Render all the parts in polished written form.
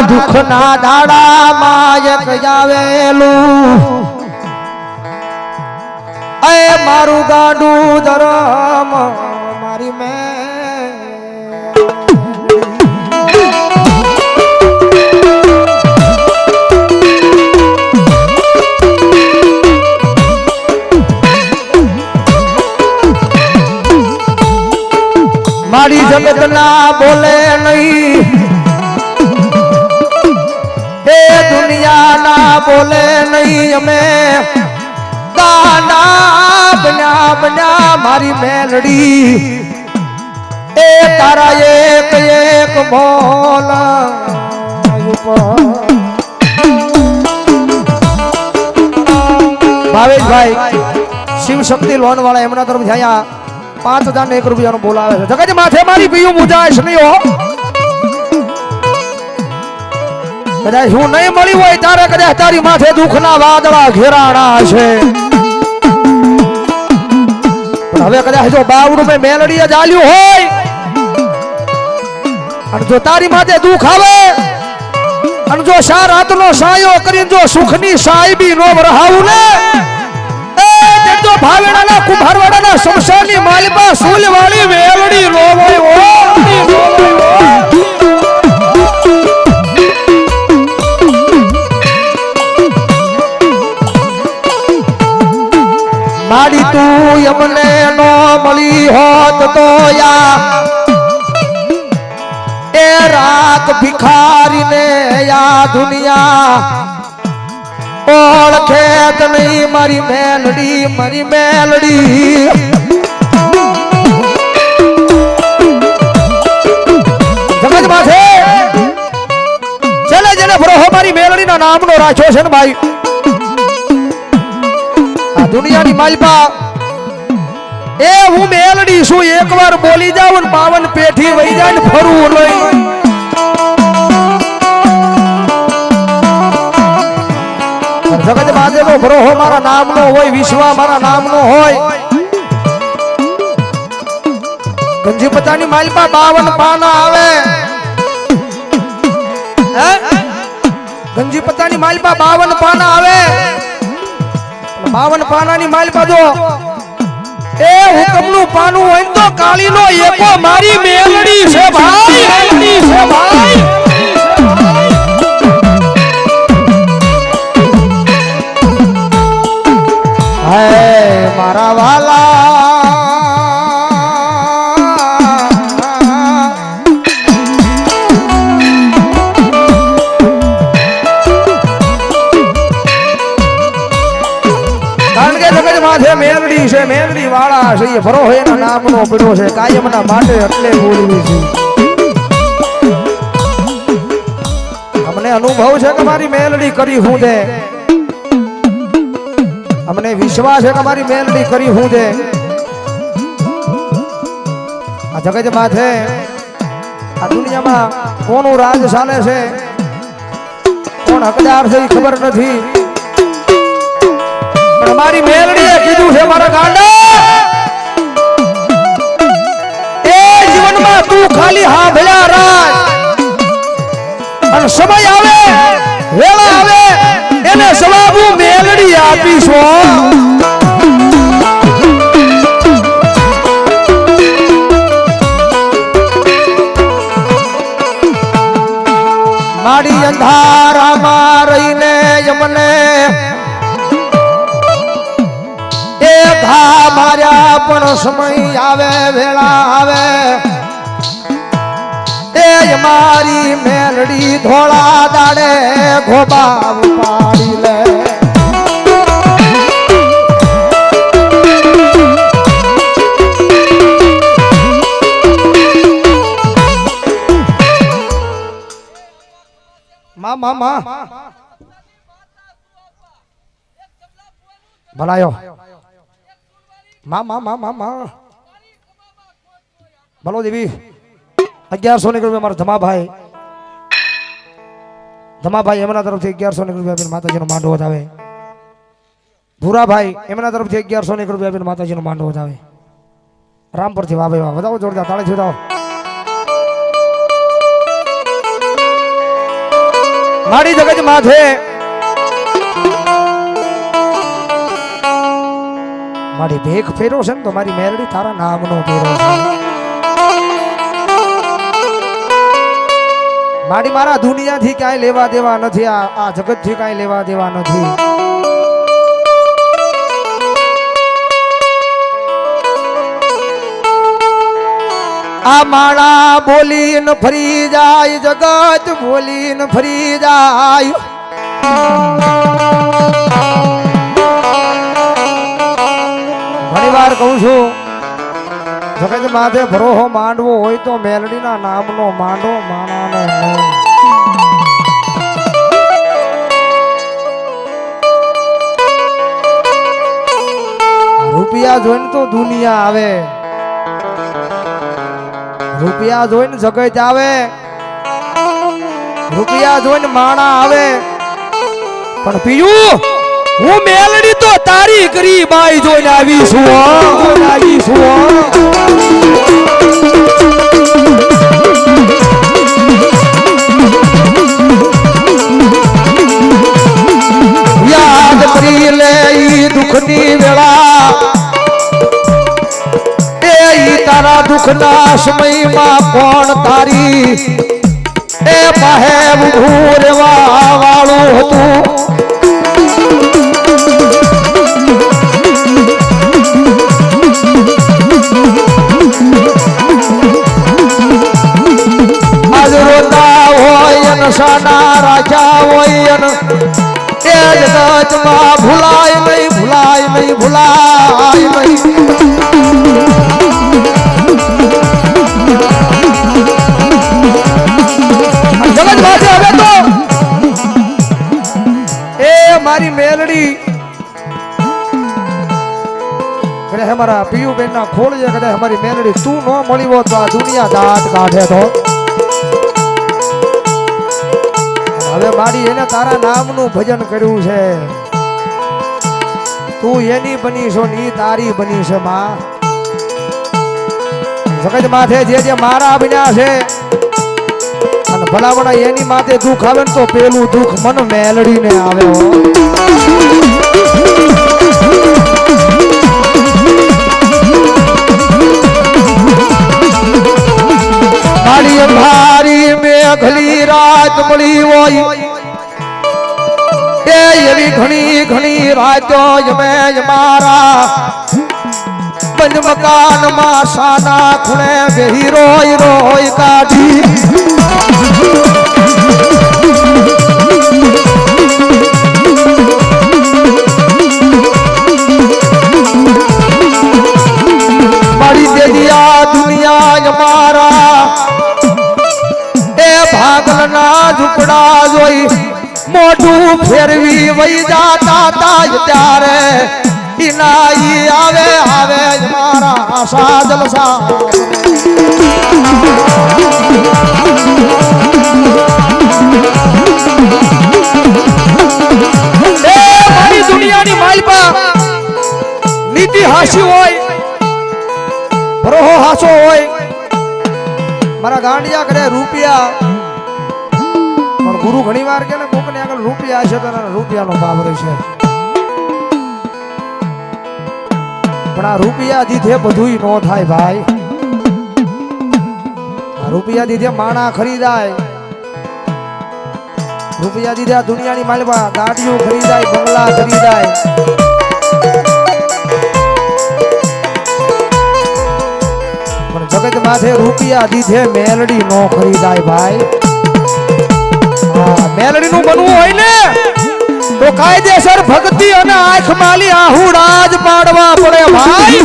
दुख ना दाड़ा मायक जावेलू ए मारू गाडू धरम मारी में मारी जगत ना बोले नहीं ए दुनिया ना बोले नहीं हमें गाना बना बना मारी मेलड़ी ए तारा एक एक बोल भावेश भाई शिव शक्ति लोन वाला एमना तरफ जाया 5,001 रुपया बोलावे जगत माथे मारी पीयू मुजाश नहीं हो कदाच हूँ नहीं मળી હોય તારે કદાચ તારી માથે દુઃખના વાદળા ઘેરાણા છે પણ હવે કદાચ જો બાવડું મે મેલડીએ જાલ્યું હોય અને જો તારી માથે દુઃખ આવે અને જો શા રાતનો સાયો કરીને જો સુખની સાહેબી નો વરહાવું ને जो भावेड़ा कुम्हारवाड़ा शमशानी मालिपा सूल वाली मेलड़ी रोवे माड़ी तू यमने नो मली होत तो या ए रात भिखारी ने या दुनिया ओळखेत नहीं मारी मेलड़ी जगत माथे चले जने भरो मारी मेलड़ी ना नाम नो राख्यो छे ने भाई आ दुनिया नी मालपा ए हूँ मेलड़ी छू एक बार बोली जाऊं पावन पेठी वही जाए फरू नहीं जगत माथे नो भरोहो मारा नाम नो होय विश्वा मारा नाम नो होय गंजी पतानी मालपा 52 पाना आवे हैं गंजी पतानी मालपा 52 पाना आवे 52 पाना नी मालपा जो ए हुकमनु पानु होय तो काली नो एको मारी मेलड़ी छे भाई मारा वाला कारण के जगत माथे मेलड़ी छे मेलड़ी वाला छे ये भरो है ना नाम नो पड्यो छे कायम ना माटे એટલે બોલવી છે हमने अनुभव छे કે મારી મેલડી કરી હું દે हमने विश्वास है कि हमारी मेलडी करी हूं दे आ जगत माथे आ दुनिया में कोण राज चाले छे कोण हकदार छे खबर नहीं पण हमारी मेलडीए कीधुं छे मारा गांडा ए जीवन में तू खाली हाँ भल्या राज अन समय आवे वेला आवे એને જવાબુ મેલડી આપીશો માડી અંધારામાં રહીને યમને એ ઘા માર્યા પણ સમય આવે વેળા આવે मारी मेलड़ी धोला दाड़े घोबा पाड़ी ले मामा भलायो मामा भलो देवी 1100 रुपया मारा धमा भाई एमना तरफ से 1100 रुपया माताजी नो मांडो जावे भूरा भाई एमना तरफ से 1100 रुपया माताजी नो मांडो जावे रामपुर थी वाह भाई वाह बताओ जोरदार ताली बजाओ મારી જગત માથે મારી ભેખ ફેરો છે ને તો મારી મેરડી તારા નામનો ફેરો છે મારી મારા દુનિયાથી કાંઈ લેવા દેવા નથી આ જગતથી કાંઈ લેવા દેવા નથી આ માળા બોલીને ફરી જાય જગત બોલીને ફરી જાય ઘણી વાર કહું છું જગત માથે ભરોહો માંડવો હોય તો મેલડીના નામનો માંડવો માણાનો નહીં રૂપિયા જોઈને તો દુનિયા આવે રૂપિયા જોઈને જગત આવે રૂપિયા જોઈને માણા આવે પણ પીયું હું મેલડી તો તારી કરી બાઈ જોઈને આવીશું યાદ કરી લે ઈ દુઃખની વેળા તારા દુઃખના સમયમાં કોણ તારી એ પાહે ઊભું રહેવા વાળું હતું આજ રોતા હોય નશાના રાજા હોય એ જગતમાં ભૂલાય નહીં જગત પાસે હવે તો એ મારી મેલડી કદાચ અમારા પિયુબેન ના ખોળીએ કદાચ અમારી મેલડી તું ન મળી હોત તો આ દુનિયા દાંત કાઢે તો હવે મારી એને તારા નામનું ભજન કર્યું છે તું એની બની છો ને તારી બની છે માં જગત માથે જે મારા બન્યા છે અને ભલામણા એની માથે દુઃખ આવે ને તો પેલું દુઃખ મન મેલડીને આવે મારી અંધારી મેઘલી રાત મળી હોય એ એવી ઘણી રાતો જમે મારા પંજ મકાનમાં સાના ખૂણે બેહી રોય કાઢી મારી દેદિયા દુનિયા મારા એ ભાગલના ઝૂંપડા જોઈ મોઢું ફેરવી વઈ જાતા તાજ ત્યારે ઇનાઈ આવે મારા આશા જલસા મારી દુનિયાની માલપા નીતિ હાસી હોય ભરોહો હાસો હોય મારા ગાંડિયા કરે રૂપિયા પણ ગુરુ ઘણી વાર કે ને કોકને આગળ રૂપિયા છે તો રૂપિયાનો ભાવ રહેશે પણ આ રૂપિયા દીધે બધુંય નો થાય ભાઈ આ રૂપિયા દીધે માણા ખરીદાય રૂપિયા દીધે આ દુનિયાની માલવા ગાડીઓ ખરીદાય બંગલા ખરીદાય પણ જગત માથે રૂપિયા દીધે મેલડી નો ખરીદાય ભાઈ મેલડી નું બનવું હોય ને તો કાયદેસર ભક્તિ અને આંખ માલી આહુડા જ પાડવા પડે ભાઈ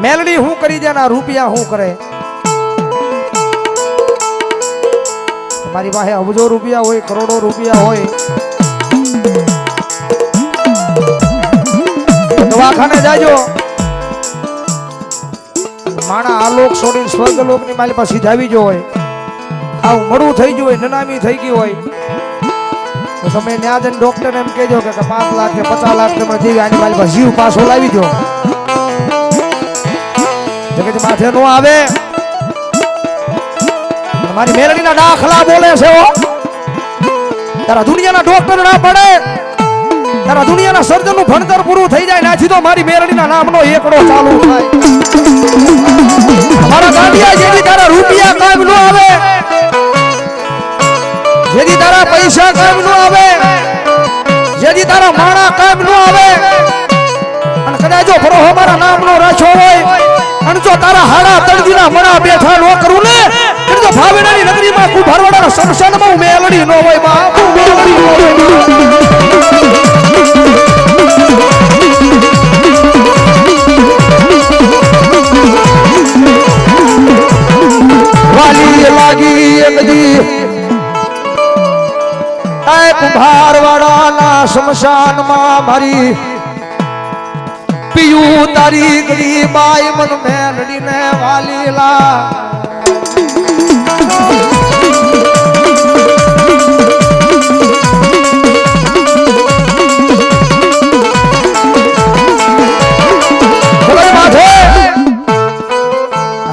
મેલડી હું કરી દે ના રૂપિયા હું કરે તમારી પાસે અબજો રૂપિયા હોય કરોડો રૂપિયા હોય દવાખાને જાજો માણા આલોક છોડીને સ્વર્ગલોક ની માલી પાસે સીધાવી જો હોય આવું મળું થઈ ગયું હોય નનામી થઈ ગયું હોય તો તમે ન્યા જઈને ડોક્ટર એમ કહેજો કે 5 લાખ કે 50 લાખ તમે જીવ આની મારી પાસે જીવ પાછો લાવી દો જગત માથે નો આવે મારી મેલડીના દાખલા બોલે છે ઓ તારા દુનિયાના ડોક્ટર ના પડે તારા દુનિયાના સર્જન નું ભણતર પૂરું થઈ જાય નાથી તો મારી મેલડીના નામનો એકડો ચાલુ થાય મારા ગાંડિયા જેથી તારા રૂપિયા કામ નો આવે જેથી તારા પૈસા કામ નો આવે જેથી તારા માણા કામ નો આવે અને કદાચ જો ભરો મારા નામનો રાખ્યો હોય અને જો તારા હાડા તળજીના મણા બેઠા નો કરું ને તો ભાવેણાની નગરીમાં કુંભારવાડાના શમશાનમાં મેલડી નો હોય બાપ મેલડી નો હોય વાલી લાગી એકદી આ કુંભારવાડાના શમશાનમાં મારી પિયુ તારી ગરી બાઈ મન મેલડીને વાલીલા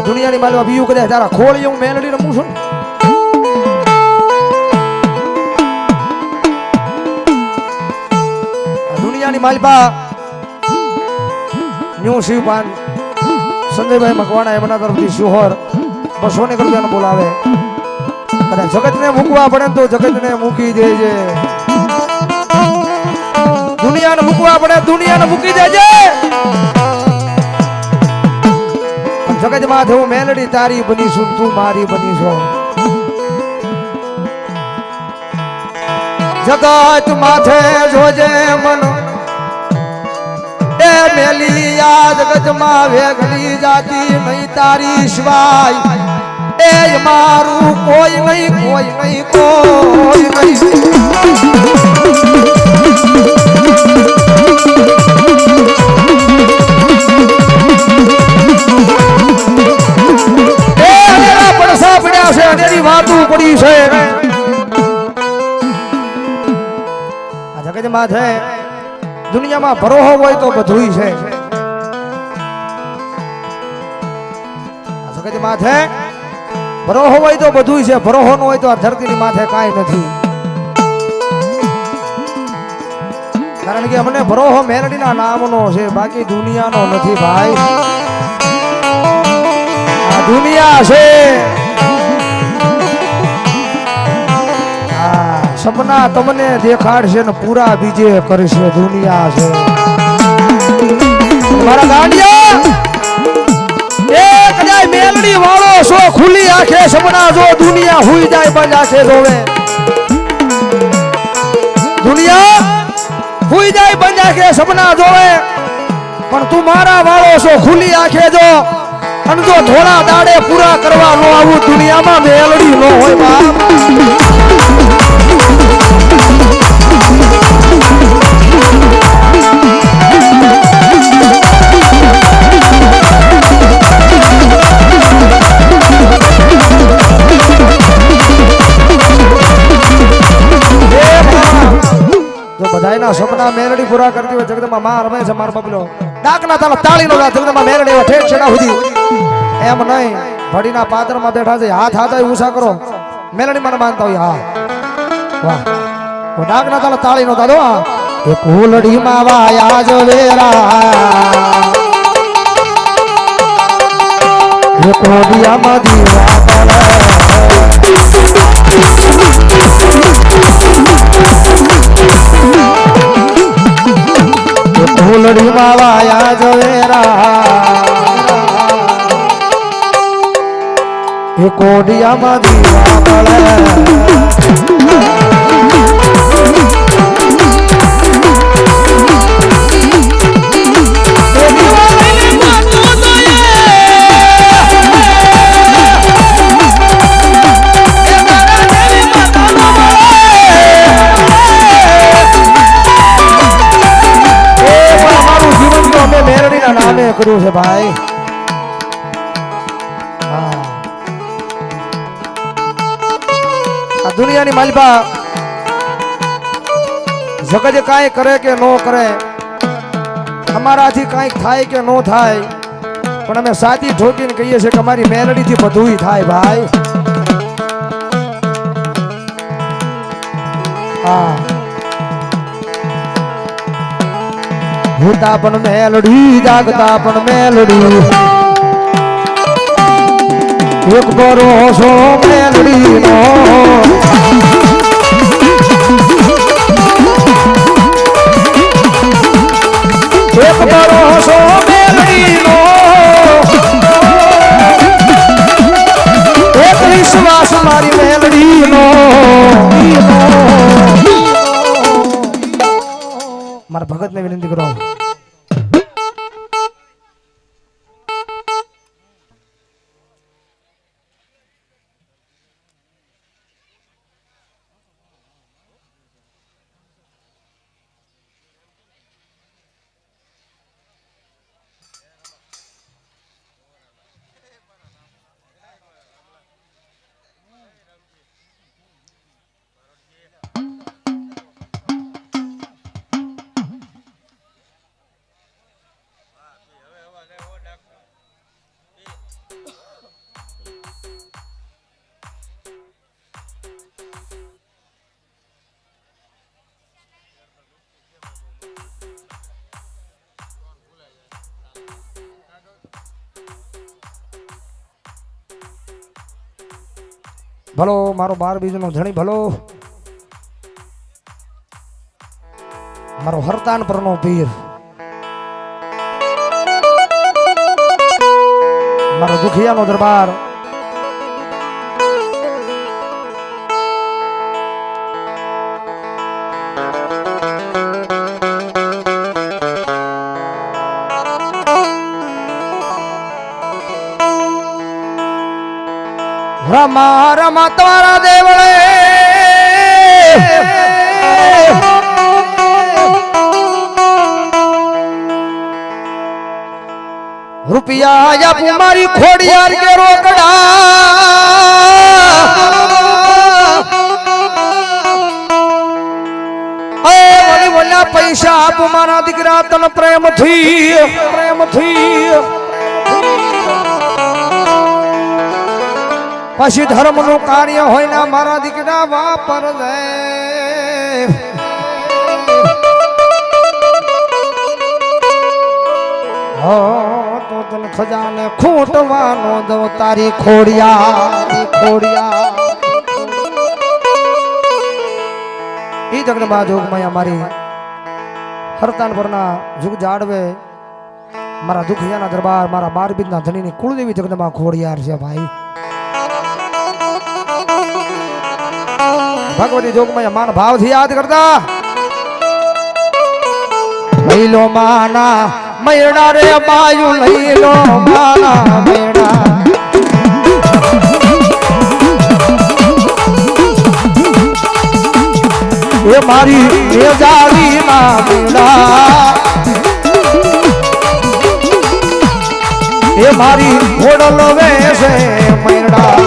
દુનિયાની માલવા બીયું કદાચ તારા ખોળી હું મેલડી રમું છું દુનિયાની માલપા ન્યુ શિવપાન સંજયભાઈ મકવાણા એમના તરફથી શોહર 200 રૂપિયાનો બોલાવે કદાચ જગતને મૂકવા પડે તો જગતને મૂકી દેજે દુનિયાને મૂકવા પડે દુનિયાને મૂકી દેજે જગત માં હું મેલડી તારી બની છું તું મારી બની છો જગત માથે જોજે મન એ મેલિયા જગત માં વેગલી જાતી નહીં તારી સિવાય એ મારું કોઈ નહીં કોઈ નહીં કોઈ નહીં વાતું પડી છે આ જગત માથે દુનિયામાં ભરોહો હોય તો બધુંય છે આ જગત માથે ભરોહો હોય તો બધુંય છે ભરોહો ન હોય તો આ ધરતીની માથે કાંઈ નથી કારણ કે અમને ભરોહો મેલડીના નામનો છે બાકી દુનિયાનો નથી ભાઈ આ દુનિયા છે સપના તમને દેખાડશે ને પૂરા બીજે કરશે દુનિયા છે મારા ગાંડિયા એક જાય મેલડી વાળો સો ખુલ્લી આંખે સપના જો દુનિયા હુઈ જાય બંધ આંખે જોવે દુનિયા હુઈ જાય બંધ આંખે સપના જોવે પણ તું મારા વાળો સો ખુલ્લી આંખે જો અને જો થોડા દાડે પૂરા કરવા નો આવું દુનિયામાં મેલડી નો હોય બાપ બધાયના સપના મેલડી પૂરા કરતી હોય જગદંબા માં રમે છે માર બબલો ડાકના તાલા તાળીનો જગદંબા મેલડી એવા ઠેઠ છેડા સુધી એમ નહીં ભડીના પાદરમાં બેઠા છે હાથ હાથ ઊંચા કરો મેલડી મને માનતા હોય હા વાહ ઓ ડાકના તાલા તાળીનો દાદો આ એ કુલડીમાં વાયા જો વેરા એ કોડિયામાં દીવા ફૂલડી વાયા જોવેરા એ કોડિયામાં દીવા પડે કર્યું છે ભાઈ આ દુનિયાની માલિકા જગત કાંઈ કરે કે નો કરે, અમારાથી કાંઈક થાય કે નો થાય, પણ અમે સાચી ઠોકીને કહીએ છીએ કે અમારી મેલડીથી બધું થાય ભાઈ. હા હોતા પણ મેલડી, જાગતા પણ મેલડી, એક ભરોસો મેલડીનો, એક ભરોસો મેલડીનો, એક વિશ્વાસ મારી મેલડીનો. મારા ભગતને વિનંતી કરો. ભલો મારો 12 બીજનો ધણી, ભલો મારો હરતાન પરનો પીર, મારો દુખિયાનો દરબાર, રમા રમા તારા દેવળે રૂપિયા આપું મારી ખોડિયાર કે રોકડા, વળી વળ્યા પૈસા આપું મારા દીકરા તને પ્રેમથી, પ્રેમથી. પછી ધર્મનું કાર્ય હોય ને મારા દીકરા વાપર દે, તો તને ખજાને ખૂટવાનો દવ તારી ખોડિયા, ખોડિયા. ઈ જગદંબા જોગમાં અમારી હરતાન પરના જુગ જાડવે મારા દુખિયાના દરબાર, મારા 12 બીજના ધણીની કુળદેવી જગદંબા ખોડિયાર છે ભાઈ. ભગવતી જોગમાં માન ભાવથી યાદ કરતા. લઈ લો માના મયડા રે બાયુ, લઈ લો માના મયડા, એ મારી મેજારી ના મયડા, એ મારી ઘોડલ વેસે મયડા.